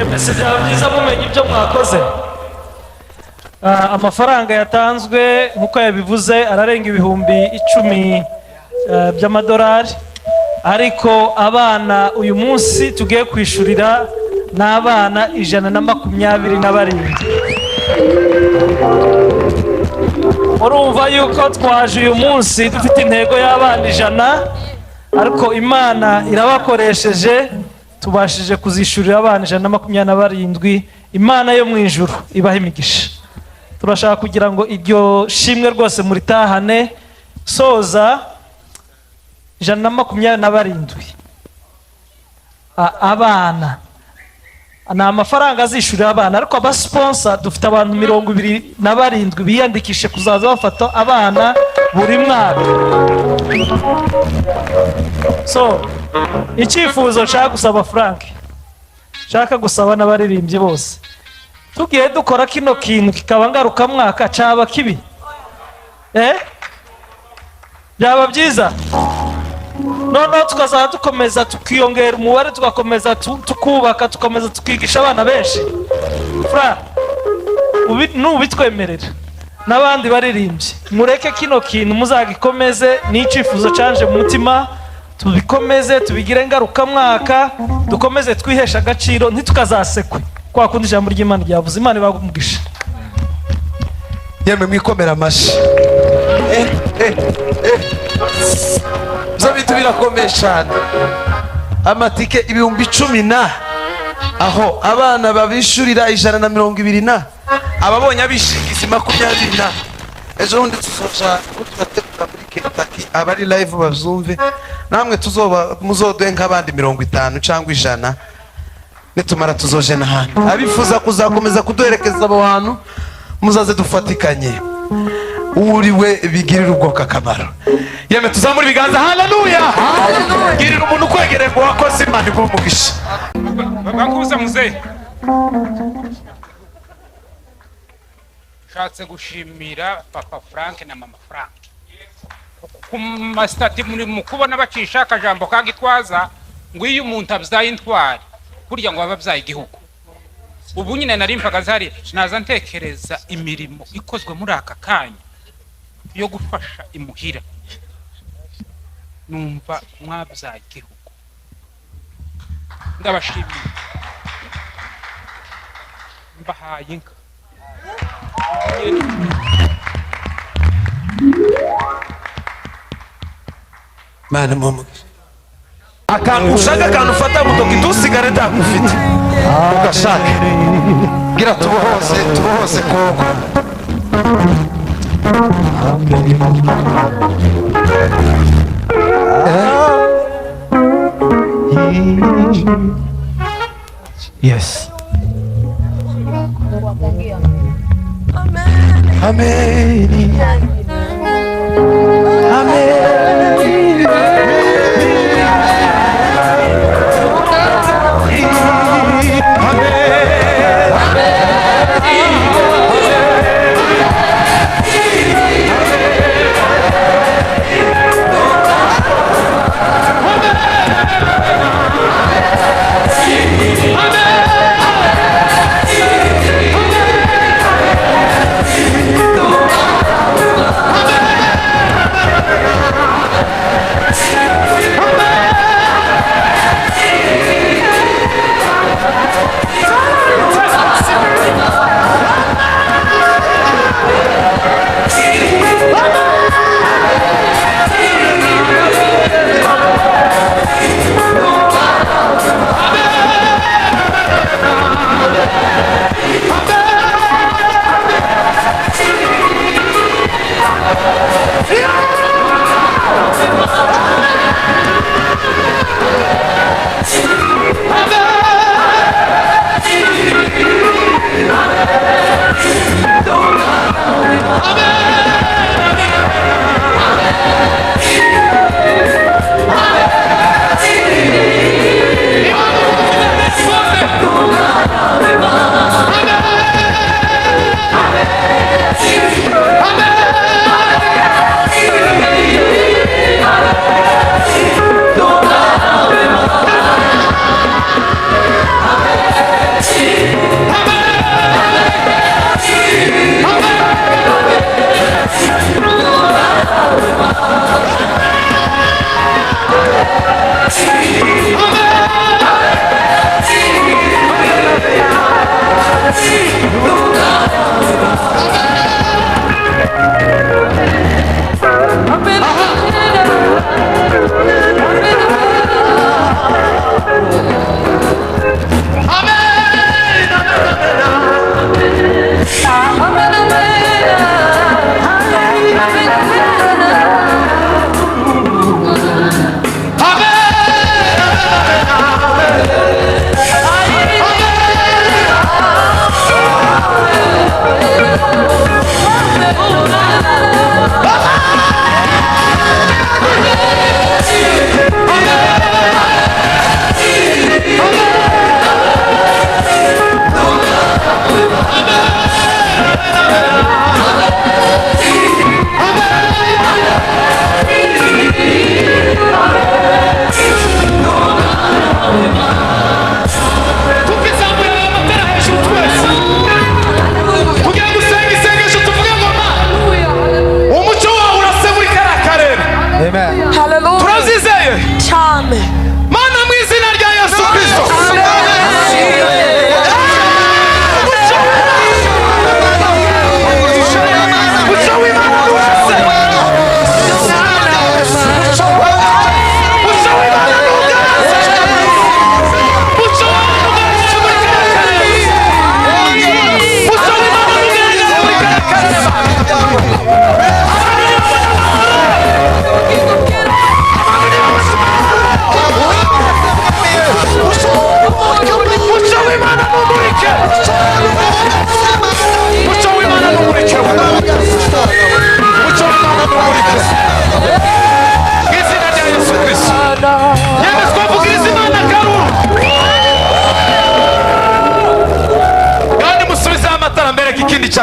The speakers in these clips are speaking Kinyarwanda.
mbese byaba byiza mumenye ibyo mwakoze. Amafaranga yatanzwe nk'uko yabivuze ararenga ibihumbi 10 by'amadolari, ariko abana uyu munsi tugiye kwishurira n'abana 127. Urumva yuko twaje uyu munsi dufite intego y'abana 100, ariko Imana irabakoresheje tubashije kuzishurira abana 127. Imana yo mu ijuru ibaha imigisha. Turashaka kugira ngo iryo shimwe rwose muritahane. Soza 127 abana ni amafaranga azishurira abana, ariko abasponsa dufite abantu 27 biyandikishe kuzaza bafata abana buri mwaka. So icyifuzo nshaka gusaba Frank, nshaka gusaba n'abaririmbyi bose, tugiye dukora kino kintu kikaba ngaruka mwaka caba kibi, byaba byiza. Noneho tukazaza dukomeza tukiyongera umubare, tugakomeza tukubaka, tukomeza tukigisha abana benshi. Frank, nubitwemerera n'abandi baririmbyi, mureke kino kintu muzagikomeze. N'icyifuzo canje mu mutima, tubikomeze tubigire ngaruka mwaka, dukomeze twihesha agaciro, ntitukazasekwe kwa kundi ijambo ry'Imana ryavuze. Imana ibagumugisha. Yemwe mwikomera amashi. Byo bintu birakomeye cyane. Amatike ibihumbi 10 aho abana babishurira 120 ababonye abishingizi 20. Ejo bundi tuzoja turategura muri Kentucky, abari live bazumve, namwe muzoduhe nk'abandi 50 cyangwa 100. Nitumara tuzoje n'ahandi. Abifuza kuzakomeza kuduherekeza abo hantu, muzaze dufatikanye, uriwe bigirira ubwoko akamaro. Yeme tuzamura ibiganza. Haleluya, girira umuntu kwegereye ngo wakoze Imana igumugisha. Bakuza muzehe, shatse gushimira Papa Frank na Mama Frank ku masitati muri mukubona bacisha akajambo kagitwaza ngo iyo umuntu abyaye intwari kurya ngo ababyaye igihugu. Ubu nyine nari mpagaze hari naza ntekereza imirimo ikozwe muri aka kanya yo gufasha imuhira, numva mwabyaye igihugu. Ndabashimiye, mbahaye inka. Mana mumugisha. Akantu ushaka akantu ufata mutoki tusigare ndakufite ugashaka gira tubohose koko. Yes. Amen. Amen.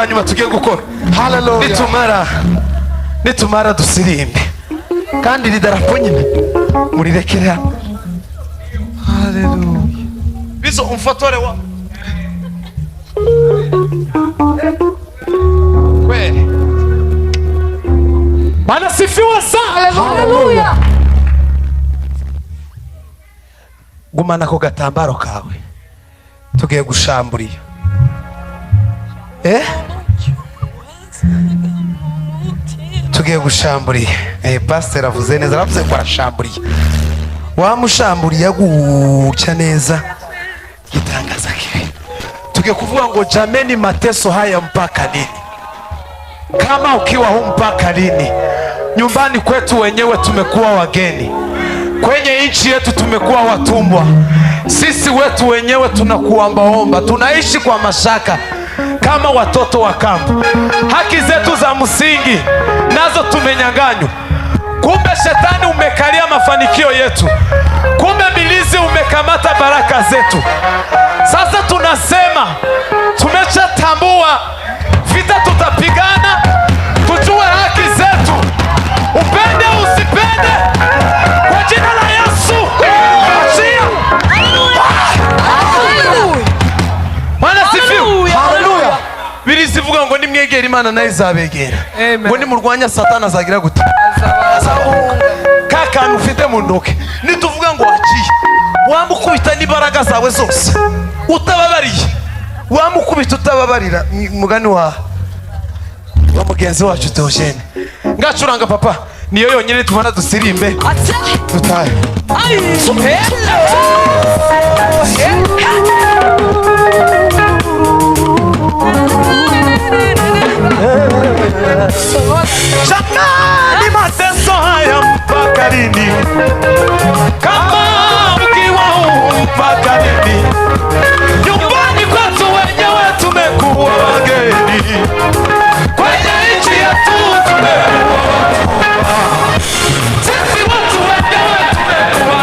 cya nyuma tugiye gukora. Nitumara dusirimbe kandi iri darapo nyine murirekere hano. Haleluya. Bizo umfotore wa kweli. Bwana sifiwe sana. Haleluya. Gumana ko gatambaro kawe tugiye gushamburiya. Tugiye gushamburiya. Pastor avuze neza, aravuze ko arashamburiya. Wamushamburiya gutya neza gitangaza kibi. Tugiye kuvuga ngo jameni, mateso haya mpaka lini? Kama ukiwa huu mpaka lini? Nyumbani kwetu wenyewe tumekuwa wageni, kwenye nchi yetu tumekuwa watumwa, sisi wetu wenyewe tunakuombaomba, tunaishi kwa mashaka kama watoto wa kambo. Haki zetu za msingi nazo tumenyang'anywa. Kumbe shetani umekalia mafanikio yetu, kumbe milizi umekamata baraka zetu. Sasa tunasema tumeshatambua vita, tutapigana tujue haki zetu, upende usipende, kwa jina la Yesu. Achia. Bwana sifiwe. Haleluya. Birizivuga ngo nimwegera Imana nayo izabegera. Ngo nimurwanya Satani azagira gute? Kakanu ufite mu ndoke nituvuga ngo waciye, wamukubita n'imbaraga zawe zose utababariye, wamukubita utababarira. Mugani wa mugenzi wacu Theogene ngacuranga papa niyo yonyine tubona dusirimbe dutahe. Jamani, mateso haya mpaka lini? Kama ukiwa mpaka lini? Nyumbani kwetu wenyewe tumekuwa wageni, kwenye nchi yetu tumekuwa sisi watu wenyewe tumekuwa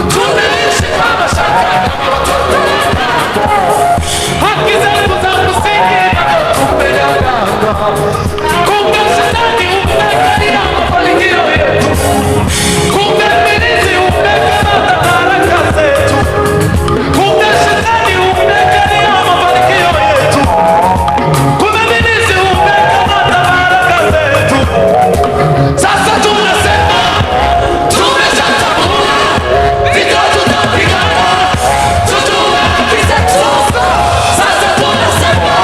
tunaishi kwa mashaka, haki zetu za msingi kumbe shetani umekalia mafanikio yetu, kumbe milizi umekamata baraka zetu, kumbe shetani umekalia mafanikio yetu, kumbe milizi umekamata baraka zetu. Sasa tunasema tumeshatambua vita, tutapigana tujue haki zetu. Sasa tunasema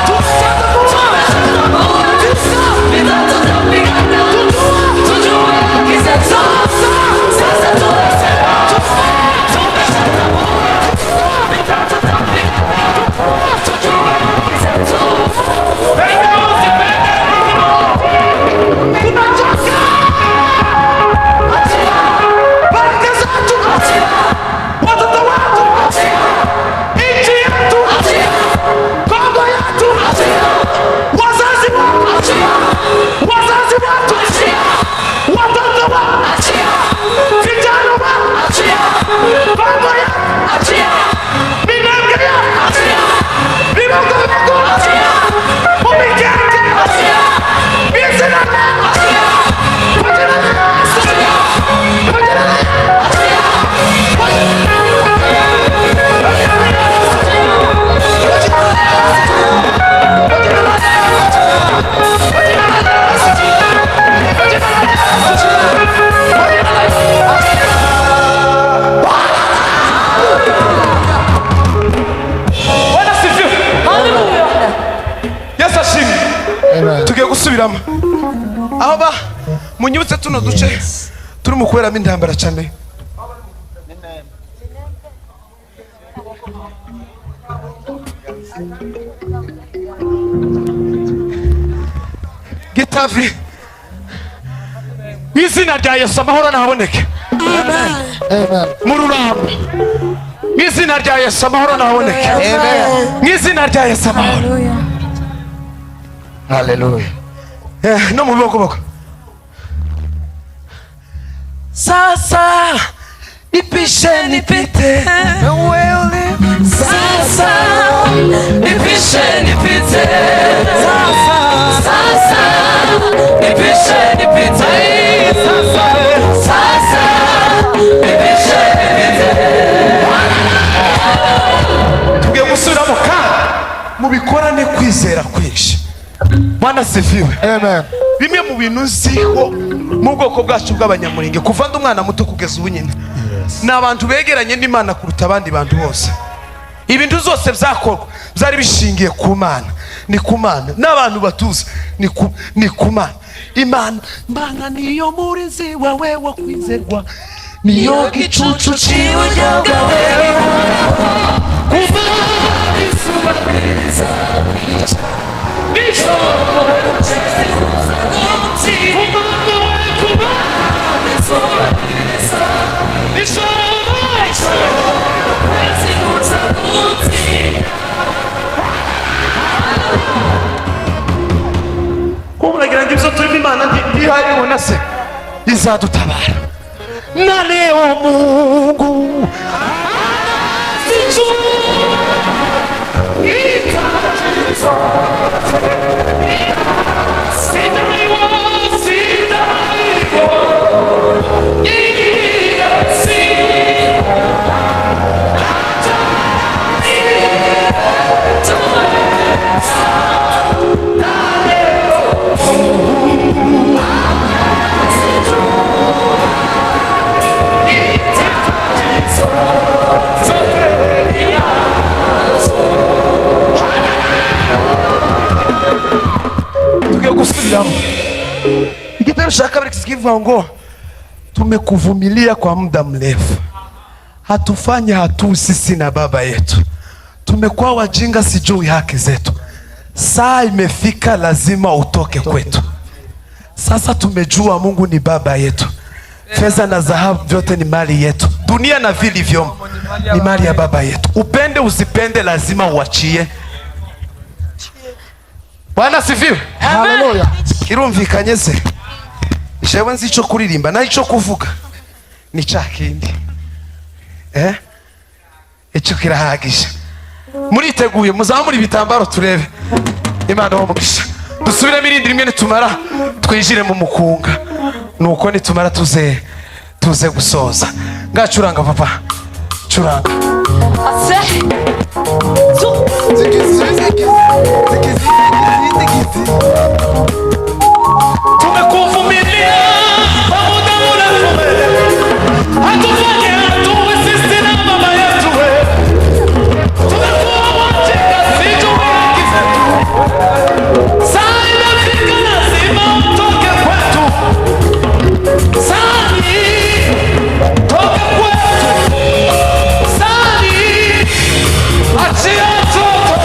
tugiye gusubiramo aho ba munyibutse tuno duce turi mu kuberamo intambara cyane. Gitavi izina rya Yesu amahoro nahaboneke. Amen. Mu Rurambo izina rya Yesu amahoro nahaboneke. Amen. Izina rya Yesu amahoro. Haleluya. No mu boko. Sasa nipishe nipite. Sasa nipishe nipite sasa nipishe nipite sasa nipishe nipite. Tugiye gusubiramo kandi mubikorane kwizera kwinshi. Bwana sifiwe. Amen. Bimwe mu bintu nziho mu bwoko bwacu bw'abanyamuringe kuva ndi umwana muto kugeza ubu nyine ni abantu begeranye n'Imana kuruta abandi bantu bose. Ibintu zose byakorwa byari bishingiye ku Mana, ni ku Mana. N'abantu batuze ni ku Mana. Imana niyo murinzi wawe wo kwizerwa, niyo gicucu cy'iburyo bwawe kuva izuba riza. Kumuragira ngo ibyo turimo Imana ntihariho na se izadutabara. Na leo Mungu Kitabu cha kabiri kikivuga ngo tumekuvumilia kwa muda mrefu, hatufanye hatu sisi na baba yetu, tumekuwa wajinga sijui haki zetu, saa imefika lazima utoke kwetu. Sasa tumejua Mungu ni baba yetu, fedha na dhahabu vyote ni mali yetu, dunia na vilivyomo ni mali ya baba yetu. Upende usipende lazima uachie. Bwana sifiwe. Haleluya. Kirumvikanye se jewe nzi ico kuririmba na ico kuvuga ni cakindi ico kirahagije. Muriteguye muzamura ibitambaro turebe Imana wo mugisha. Dusubiremo irindi rimwe nitumara twijire mu mukunga, nuko nitumara tuze gusoza. Ngacuranga papa curanga tumekuvumilia kwa muda mrefu, hatufanye hatuwe sisi na baba yetu, tumekuwa wajinga sijui haki zetu, saa imefika lazima utoke kwetu, saa hii toka kwetu, saa hii achia watoto,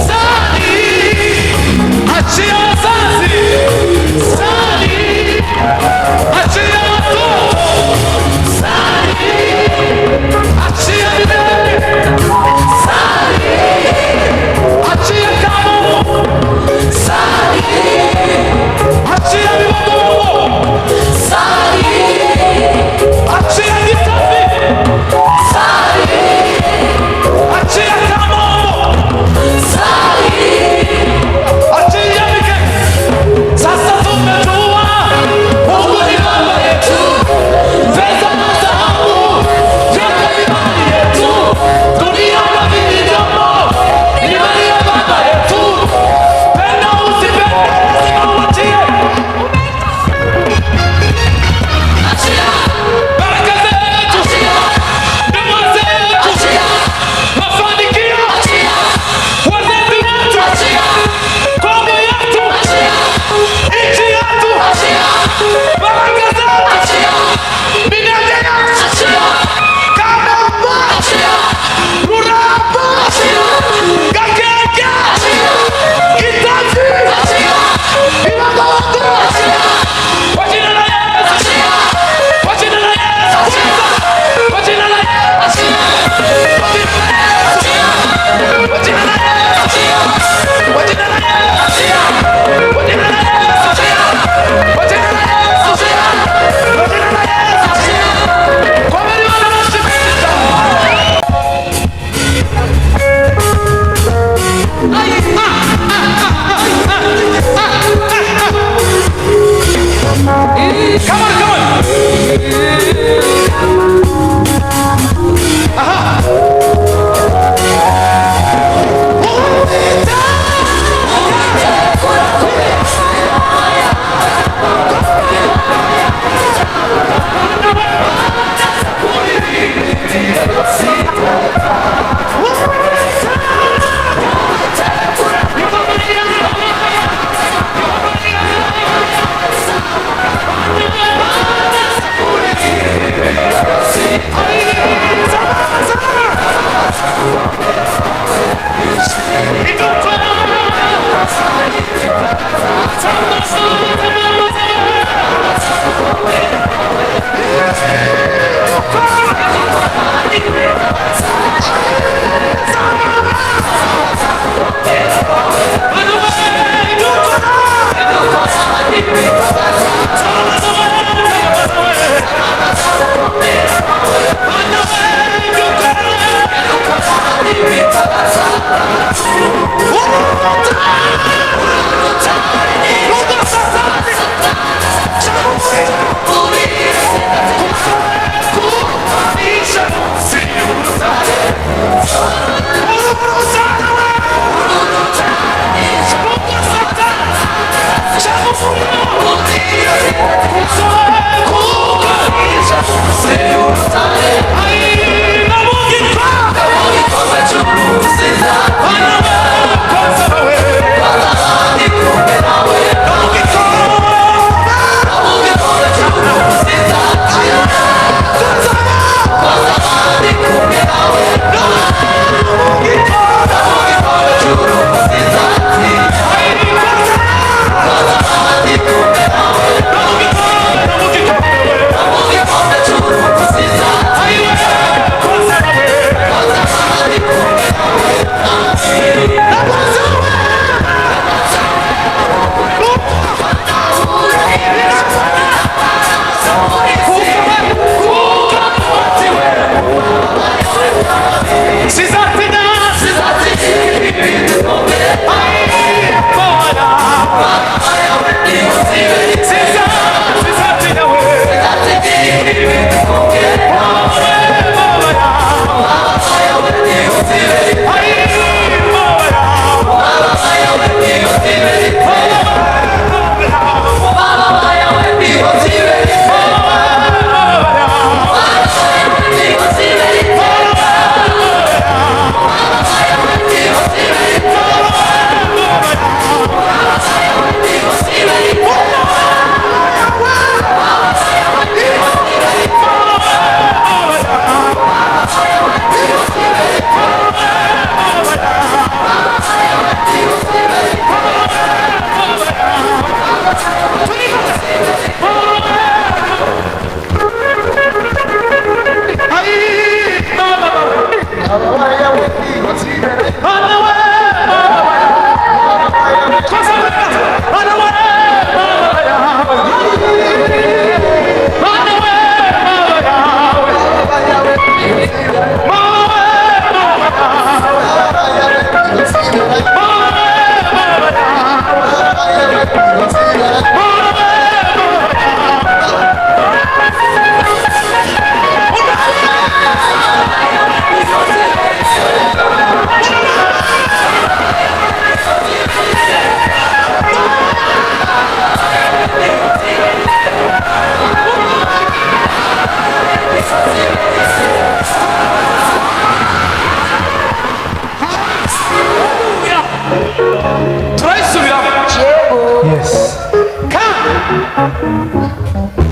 saa hii achia wazazi, saa hii achia watoto.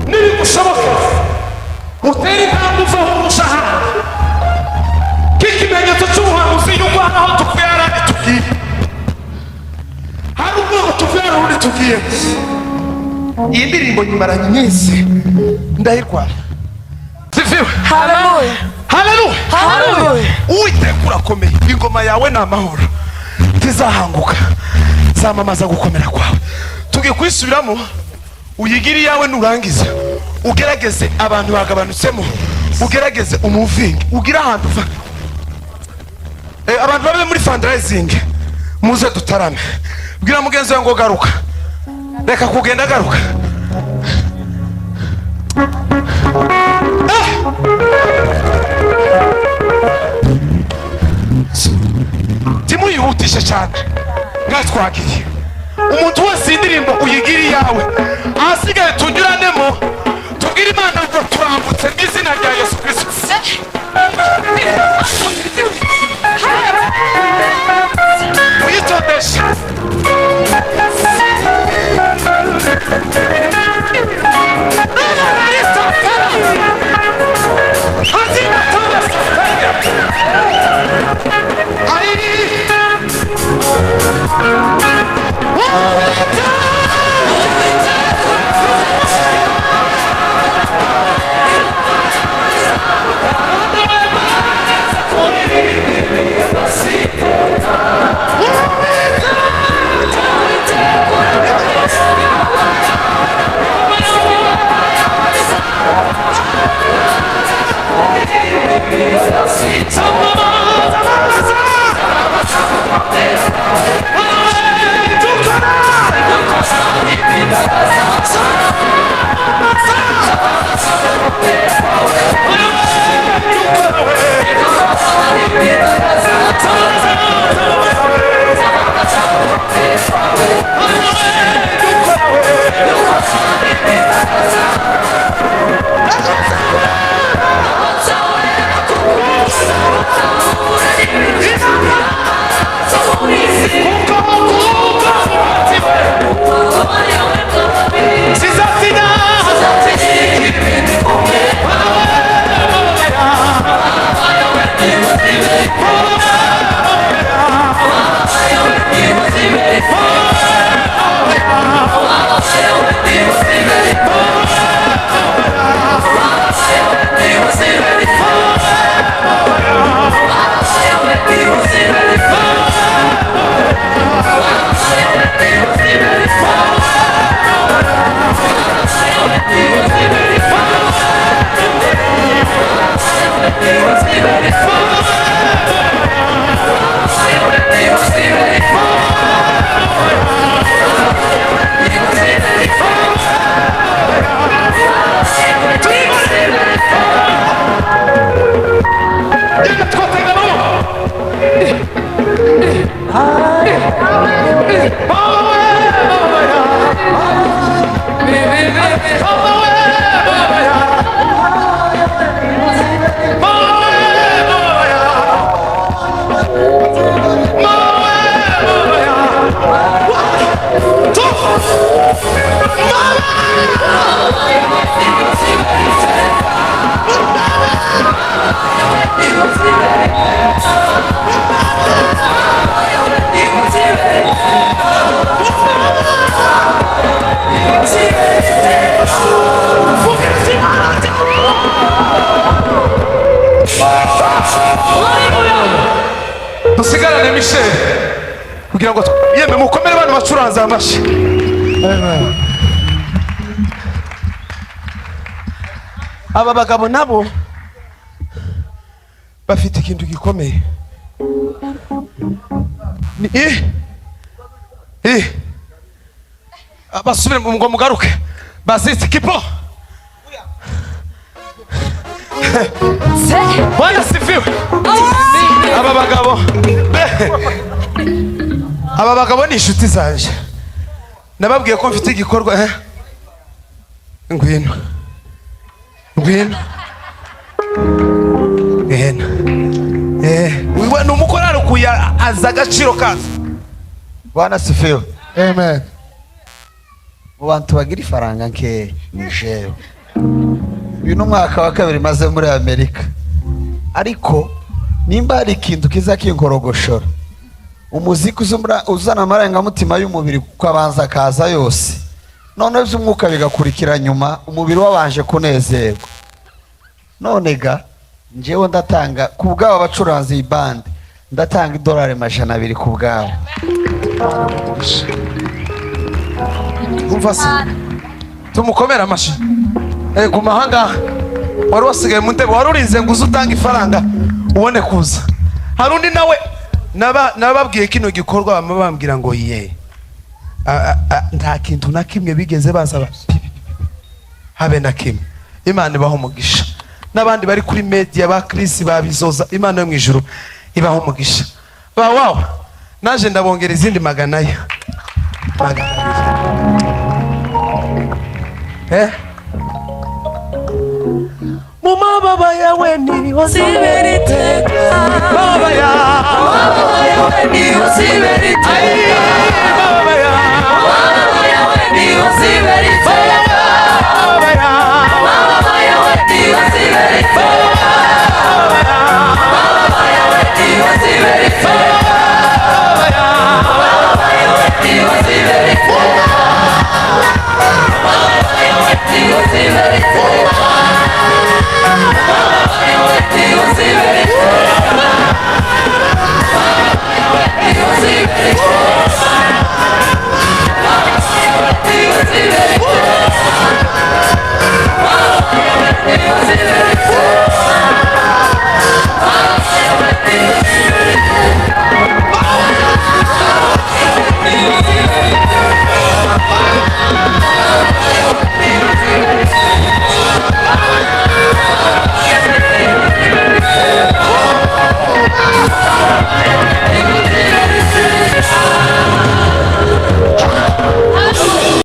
nibigushoboka utere intambwe uva mu mushahara k'ikimenyetso cy'ubuhanuzi yuko hano aho tuvuye hari ahandi tugiye, hari ubwoko tuvuye hari ubundi tugiye. iyi ndirimbo nyimaranye iminsi ndayirwara. ziviwe Haleluya. haleluya Haleluya. uwiteka urakomeye, ingoma yawe ni amahoro ntizahanguka, zamamaza gukomera kwawe. tugiye kuyisubiramo uyigire iyawe, nurangiza ugerageze abantu bagabanutsemo, ugerageze umuvingi, ugire ahantu uva. abantu babe muri fundraising muze dutarame, bwira mugenzi wawe ngo garuka, reka kugenda garuka. timuyihutishe cyane ngatwagiye. umuntu wese indirimbo uyigire iyawe, ahasigaye tunyuranemo tubwire Imana ngo turambutse mu izina rya Yesu Kristo. uyitondeshe Tamam. dusigarane Michel kugira ngo yeme mukomere abantu bacuranza amashi. Aba bagabo nabo bafite ikintu gikomeye. Basubire ngo mugaruke baziti kipo Bwana sifiwe. Aba bagabo ni inshuti zanje, nababwiye ko mfite igikorwa. Ngwino wiwe ni umukorari ukuya aza agaciro kazo. Bwana sifiwe. Amen. Mu bantu bagira ifaranga nke ni jewe. Uyu ni umwaka wa kabiri maze muri Amerika, ariko nimba hari ikintu kiza kinkorogoshora, umuziki uzana amarangamutima y'umubiri kuko abanza kaza yose, none by'umwuka bigakurikira nyuma, umubiri wabanje kunezerwa. None ga njyewe ndatanga ku bwabo abacuranzi iyi bande, ndatanga $200 ku bwabo. Umva se tumukomera amashi. Ku mahanga wari wasigaye mu ntebe, wari urinze ngo uze utanga ifaranga ubone kuza. Hari undi nawe nababwiye kino gikorwa bambwira ngo ye nta kintu na kimwe bigeze basaba habe na kimwe. Imana ibaho umugisha. N'abandi bari kuri media ba Chris babizoza, Imana yo mu ijuru ibaho umugisha. Wow, naje ndabongera izindi magana ya mu mababa yawe ni Siberite, baba yawe ni Siberite, baba yawe ni Siberite, baba yawe ni Siberite, yawe ni Siberite, yawe ni Siberite, Siberite,